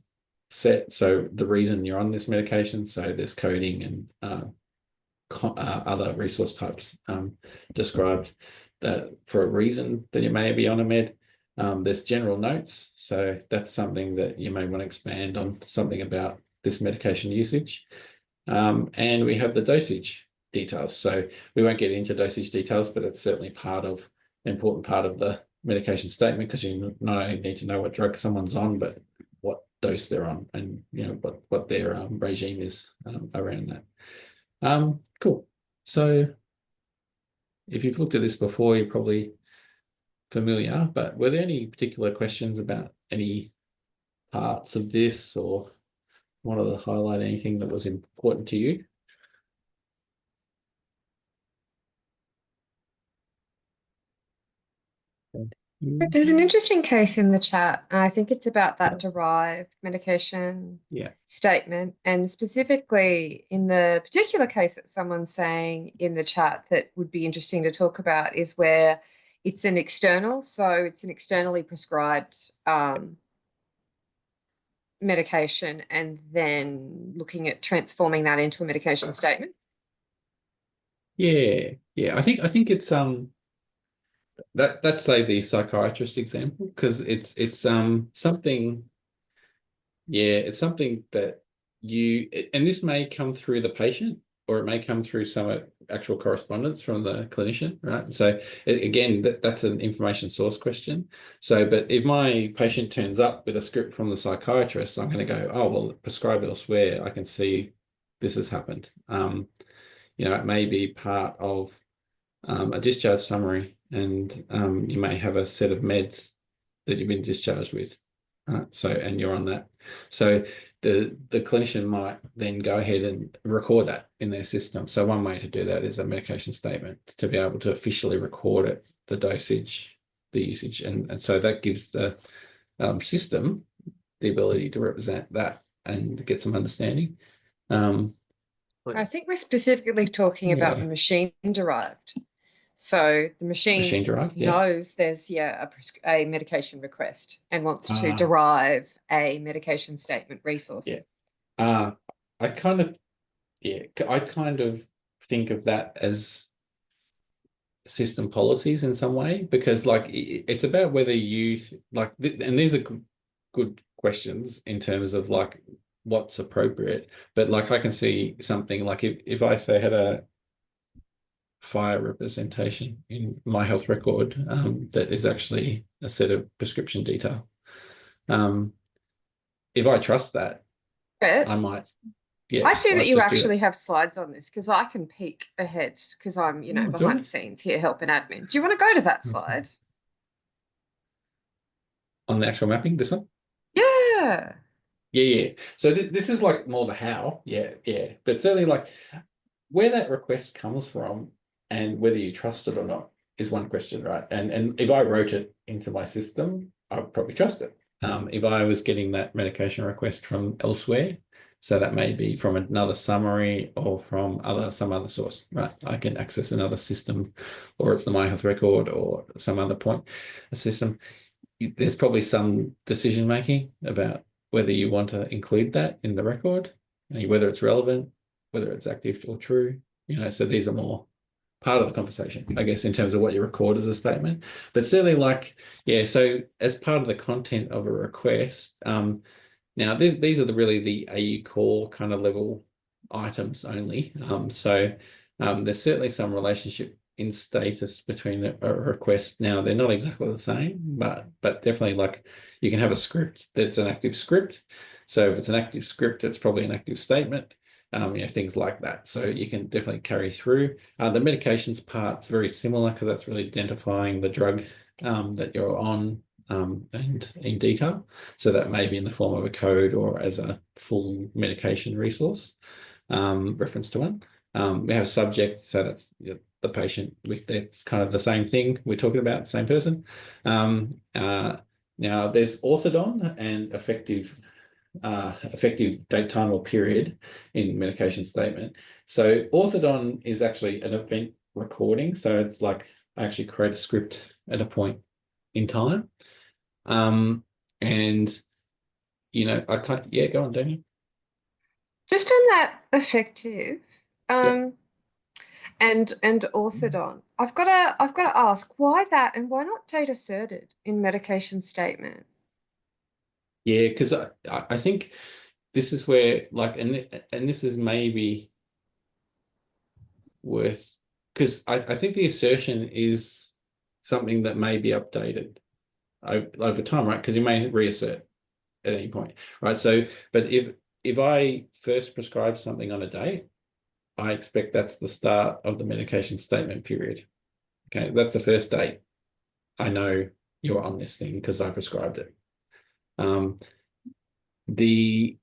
set, so the reason you're on this medication, so there's coding and other resource types described that for a reason that you may be on a med. There's general notes, so that's something that you may want to expand on, something about this medication usage. And we have the dosage details. So we won't get into dosage details, but it's certainly an important part of the medication statement, because you not only need to know what drug someone's on, but what dose they're on, and what their regime is around that. Cool. So if you've looked at this before, you're probably familiar, but were there any particular questions about any parts of this, or wanted to highlight anything that was important to you?
There's an interesting case in the chat. I think it's about that derived medication statement, and specifically in the particular case that someone's saying in the chat that would be interesting to talk about is where it's an external, so it's an externally prescribed medication, and then looking at transforming that into a medication statement.
Yeah. I think it's that's say the psychiatrist example, because it's something. Yeah, it's something that and this may come through the patient, or it may come through some actual correspondence from the clinician, right? So again, that's an information source question. So, but if my patient turns up with a script from the psychiatrist, I'm going to go, oh, well, prescribed elsewhere, I can see this has happened. It may be part of a discharge summary, and you may have a set of meds that you've been discharged with. And you're on that. So the clinician might then go ahead and record that in their system. So one way to do that is a medication statement, to be able to officially record it, the dosage, the usage, and so that gives the system the ability to represent that and get some understanding.
I think we're specifically talking about the machine derived. So the machine
derived,
knows there's a medication request and wants to derive a medication statement resource.
I kind of think of that as system policies in some way, because it's about whether you and these are good questions in terms of what's appropriate, but I can see something like if I say had a FHIR representation in my health record that is actually a set of prescription detail. If I trust that, I might. Yeah,
I see that you actually have slides on this, because I can peek ahead, because I'm, behind the scenes here helping admin. Do you want to go to that slide?
On the actual mapping, this one?
Yeah.
So this is more the how. Yeah. But certainly where that request comes from and whether you trust it or not is one question, right? And if I wrote it into my system, I would probably trust it. If I was getting that medication request from elsewhere, So that may be from another summary or from some other source, right? I can access another system, or it's the My Health record or some other point, a system. There's probably some decision making about whether you want to include that in the record, whether it's relevant, whether it's active or true, so these are more part of the conversation, I guess, in terms of what you record as a statement. But certainly so as part of the content of a request, now these are really the AU core kind of level items only. There's certainly some relationship in status between a request. Now they're not exactly the same, but definitely you can have a script that's an active script. So if it's an active script, it's probably an active statement. Things like that. So you can definitely carry through. The medications part's very similar because that's really identifying the drug that you're on and in detail. So that may be in the form of a code or as a full medication resource, reference to one. We have subject, so that's the patient. That's kind of the same thing we're talking about, same person. Now there's orthodon and effective date, time, or period in medication statement. So orthodon is actually an event recording. So it's like I actually create a script at a point in time. I can't, go on, Daniel.
Just on that effective, and orthodon, I've got to ask why that and why not date asserted in medication statement?
Yeah, because I think this is where and this is maybe worth, because I think the assertion is something that may be updated over time, right? Because you may reassert at any point, right? So, but if I first prescribe something on a date, I expect that's the start of the medication statement period. Okay, that's the first date. I know you're on this thing because I prescribed it. The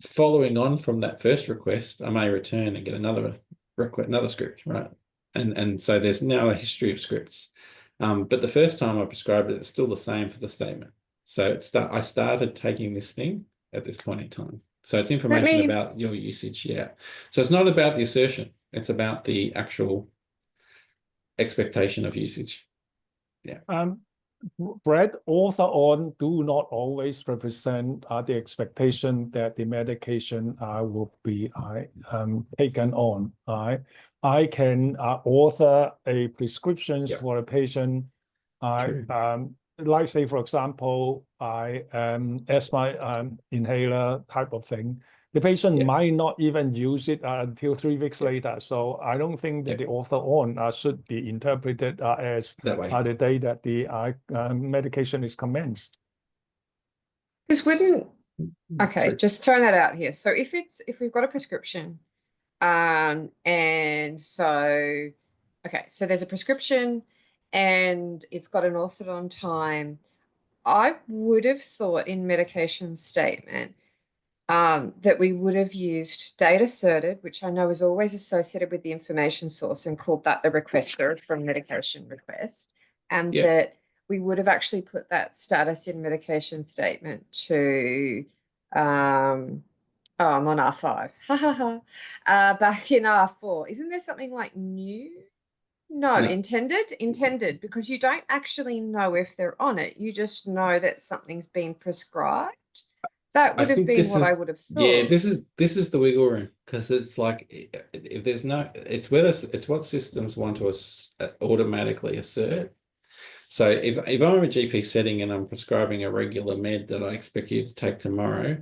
following on from that first request, I may return and get another request, another script, right? And so there's now a history of scripts. But the first time I prescribed it, it's still the same for the statement. So I started taking this thing at this point in time. So it's information about your usage, yeah. So it's not about the assertion. It's about the actual expectation of usage. Yeah.
Brad, author on do not always represent the expectation that the medication will be taken on. I can author a prescriptions for a patient. Like say, for example, asthma inhaler type of thing. The patient might not even use it until 3 weeks later. So I don't think that the author on should be interpreted as the day that the medication is commenced.
Because just throwing that out here. So if we've got a prescription, so there's a prescription and it's got an orthodon time. I would have thought in medication statement that we would have used date asserted, which I know is always associated with the information source, and called that the requester from medication request, and that we would have actually put that status in medication statement to I'm on R5 back in R4. Isn't there something like new? No, intended, because you don't actually know if they're on it. You just know that something's been prescribed. That would have been what I would have thought.
Yeah, this is the wiggle room, because it's like if there's no, it's what systems want to automatically assert. So if I'm a GP setting and I'm prescribing a regular med that I expect you to take tomorrow,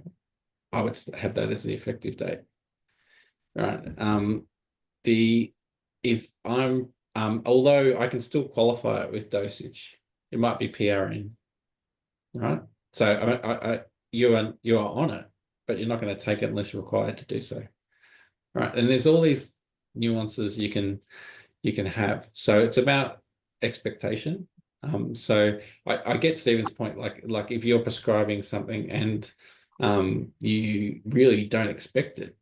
I would have that as the effective date. Right. If I'm although I can still qualify it with dosage, it might be PRN. Right. So you are on it, but you're not going to take it unless you're required to do so. Right. And there's all these nuances you can have. So it's about expectation. So I get Stephen's point, like if you're prescribing something and you really don't expect it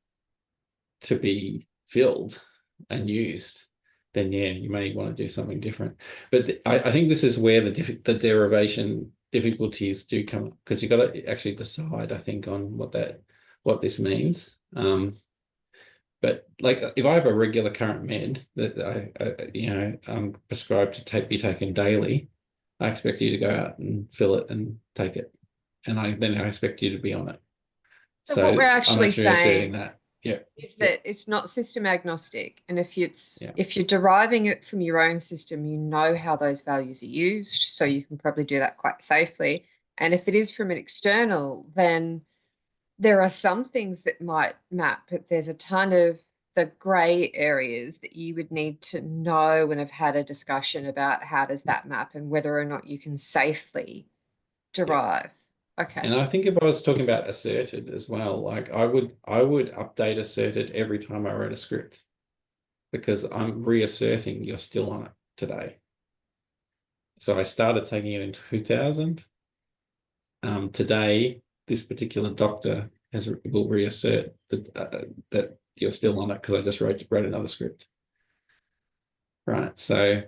to be filled and used, then you may want to do something different. But I think this is where the derivation difficulties do come up, because you've got to actually decide, I think, on what that what this means. But like if I have a regular current med that I'm prescribed to be taken daily, I expect you to go out and fill it and take it, and then I expect you to be on it.
So what we're
I'm
actually
asserting
saying
that, yeah,
is that it's not system agnostic, and if
Yeah.
if you're deriving it from your own system, you know how those values are used, so you can probably do that quite safely. And if it is from an external, then there are some things that might map, but there's a ton of the grey areas that you would need to know and have had a discussion about how does that map and whether or not you can safely derive. Okay.
And I think if I was talking about asserted as well, like I would update asserted every time I wrote a script, because I'm reasserting you're still on it today. So I started taking it in 2000. Today, this particular doctor will reassert that you're still on it because I just wrote another script. Right. So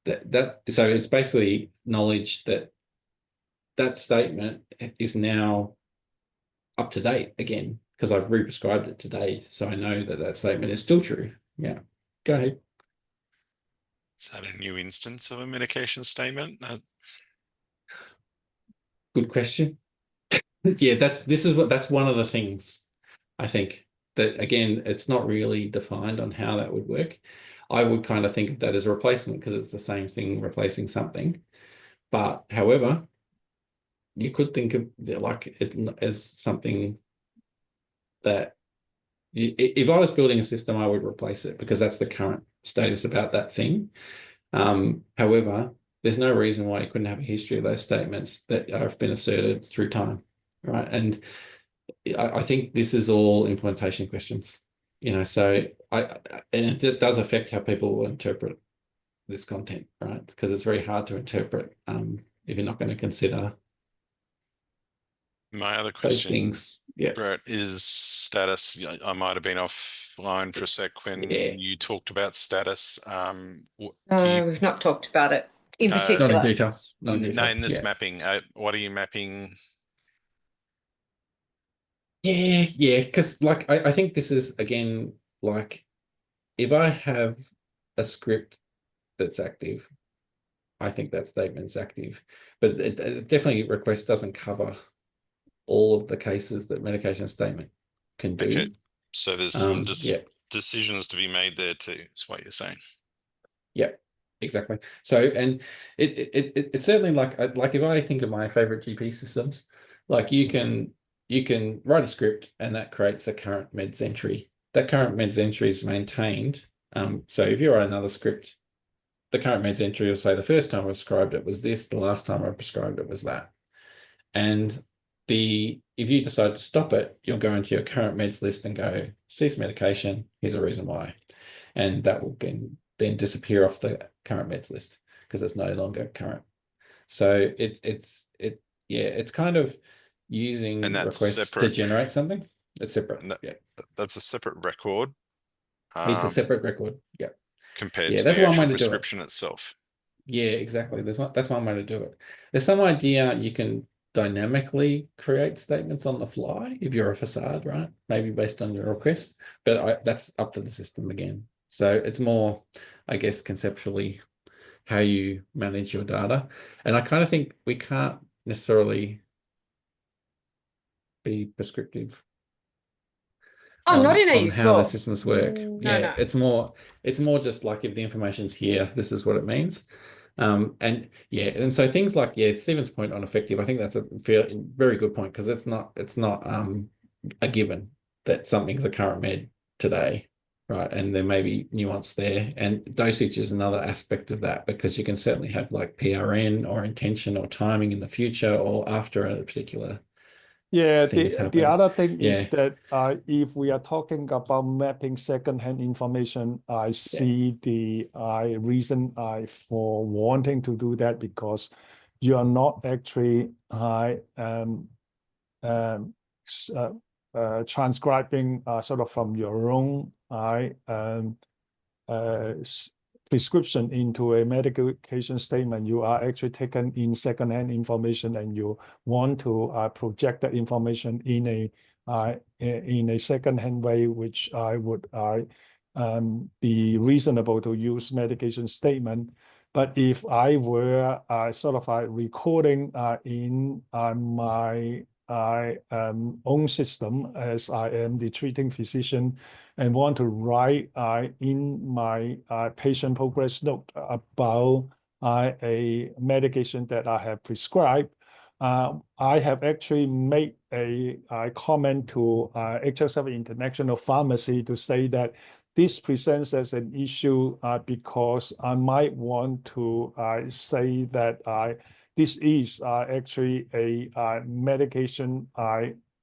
so it's basically knowledge that statement is now up to date again because I've re-prescribed it today. So I know that statement is still true. Yeah. Go ahead.
Is that a new instance of a medication statement?
Good question. Yeah, that's one of the things I think that, again, it's not really defined on how that would work. I would kind of think of that as a replacement because it's the same thing replacing something. But however, you could think of it as something that if I was building a system, I would replace it because that's the current status about that thing. However, there's no reason why you couldn't have a history of those statements that have been asserted through time, right? And I think this is all implementation questions, so and it does affect how people will interpret this content, right? Because it's very hard to interpret if you're not going to consider
My other
those
question,
things. Yeah.
Brett, is status. I might have been offline for a sec when you talked about status.
No, we've not talked about it in
No.
particular.
Not in detail. Not in detail.
No, in this
Yeah.
mapping, what are you mapping?
Yeah, because like I think this is, again, like if I have a script that's active, I think that statement's active, but it definitely request doesn't cover all of the cases that medication statement can do.
Okay, so there's some
Yeah.
decisions to be made there too, is what you're saying.
Yeah, exactly. So, and it's certainly like if I think of my favorite GP systems, like you can write a script and that creates a current meds entry. That current meds entry is maintained. So if you write another script, the current meds entry will say the first time I prescribed it was this, the last time I prescribed it was that. And if you decide to stop it, you'll go into your current meds list and go, cease medication, here's a reason why. And that will then disappear off the current meds list because it's no longer current. So it's kind of using requests to generate something. It's separate.
That's a separate record.
It's a separate record. Yeah.
Compared to the actual prescription itself.
Yeah, exactly. That's one way to do it. There's some idea you can dynamically create statements on the fly if you're a facade, right? Maybe based on your requests, but that's up to the system again. So it's more, I guess, conceptually how you manage your data. And I kind of think we can't necessarily be prescriptive
not in
on how the
AU4.
systems work.
No.
It's more just like if the information's here, this is what it means. And so things like Stephen's point on effective, I think that's a very good point because it's not a given that something's a current med today, right? And there may be nuance there, and dosage is another aspect of that because you can certainly have like PRN or intention or timing in the future or after a particular.
Yeah, the other thing is that if we are talking about mapping secondhand information, I see the reason for wanting to do that because you are not actually transcribing sort of from your own prescription into a medication statement. You are actually taking in secondhand information and you want to project that information in a in a second-hand way, which I would be reasonable to use medication statement. But if I were sort of recording in my own system as I am the treating physician and want to write in my patient progress note about a medication that I have prescribed, I have actually made a comment to HL7 International Pharmacy to say that this presents as an issue because I might want to say that this is actually a medication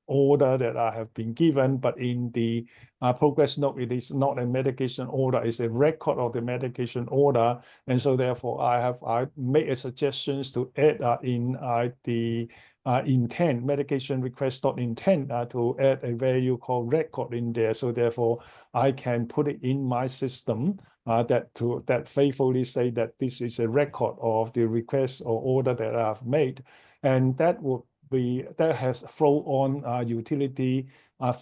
order that I have been given, but in the progress note, it is not a medication order, it's a record of the medication order. And so therefore I made a suggestions to add in the intent, medication request intent to add a value called record in there. So therefore I can put it in my system that faithfully say that this is a record of the request or order that I've made. And that has flow on utility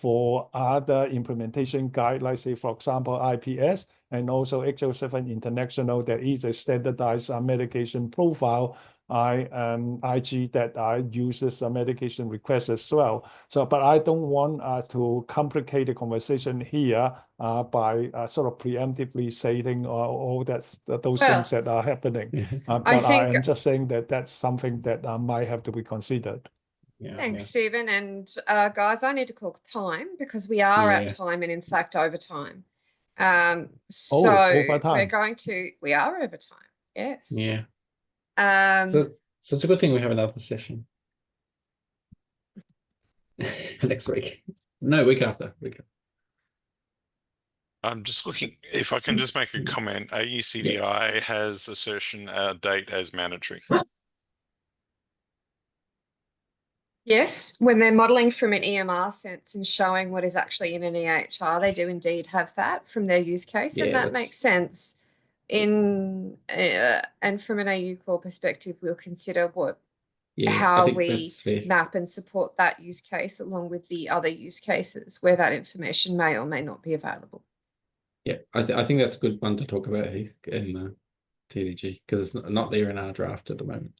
for other implementation guidelines, say for example IPS and also HL7 International. There is a standardized medication profile IG that uses a medication request as well. So, but I don't want to complicate the conversation here by sort of preemptively saying all those things that are happening. But I am just saying that that's something that might have to be considered.
Thanks, Stephen. And guys, I need to call time because we are at time and in fact over time. So we are over time. Yes.
Yeah. So it's a good thing we have another session next week. No, week after.
I'm just looking, if I can just make a comment, AUCDI has assertion date as mandatory.
Yes, when they're modeling from an EMR sense and showing what is actually in an EHR, they do indeed have that from their use case, and that makes sense. And from an AU core perspective, we'll consider how we map and support that use case along with the other use cases where that information may or may not be available.
Yeah, I think that's a good one to talk about, Heath, in the TDG, because it's not there in our draft at the moment.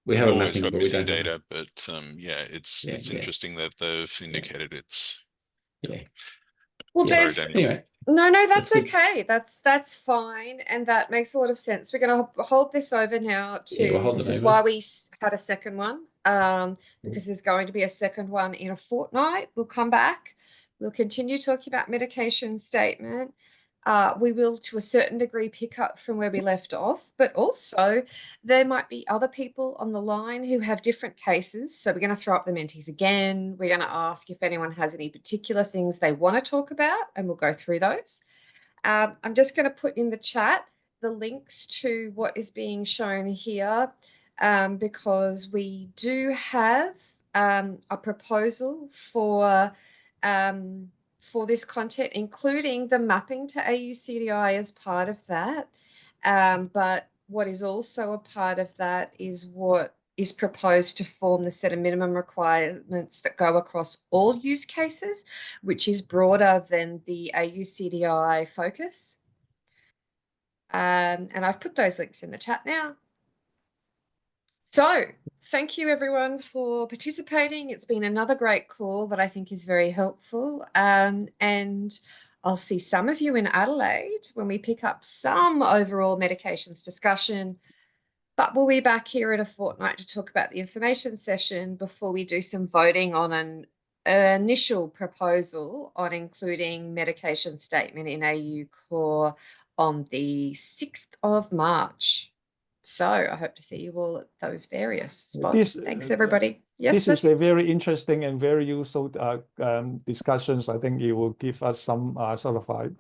We have a mapping, but we don't
data. But yeah, it's interesting that they've indicated it's.
Well,
sorry, Daniel.
Anyway.
No, that's okay. That's fine, and that makes a lot of sense. We're going to hold this over now to. This is why we had a second one, because there's going to be a second one in a fortnight. We'll come back. We'll continue talking about medication statement. We will, to a certain degree, pick up from where we left off, but also there might be other people on the line who have different cases. So we're going to throw up the mentees again. We're going to ask if anyone has any particular things they want to talk about, and we'll go through those. I'm just going to put in the chat the links to what is being shown here, because we do have a proposal for this content, including the mapping to AUCDI as part of that. But what is also a part of that is what is proposed to form the set of minimum requirements that go across all use cases, which is broader than the AUCDI focus. And I've put those links in the chat now. So thank you everyone for participating. It's been another great call that I think is very helpful. And I'll see some of you in Adelaide when we pick up some overall medications discussion. But we'll be back here in a fortnight to talk about the information session before we do some voting on an initial proposal on including medication statement in AU Core on the 6th of March. So I hope to see you all at those various spots. Thanks, everybody.
Yes, this is a very interesting and very useful discussions. I think it will give us some sort of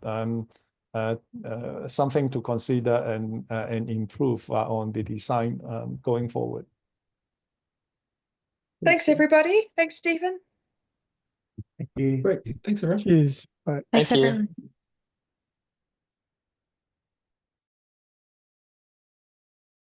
something to consider and improve on the design going forward.
Thanks, everybody. Thanks, Stephen.
Thank you. Great. Thanks, everyone.
Cheers. Bye.
Thank you.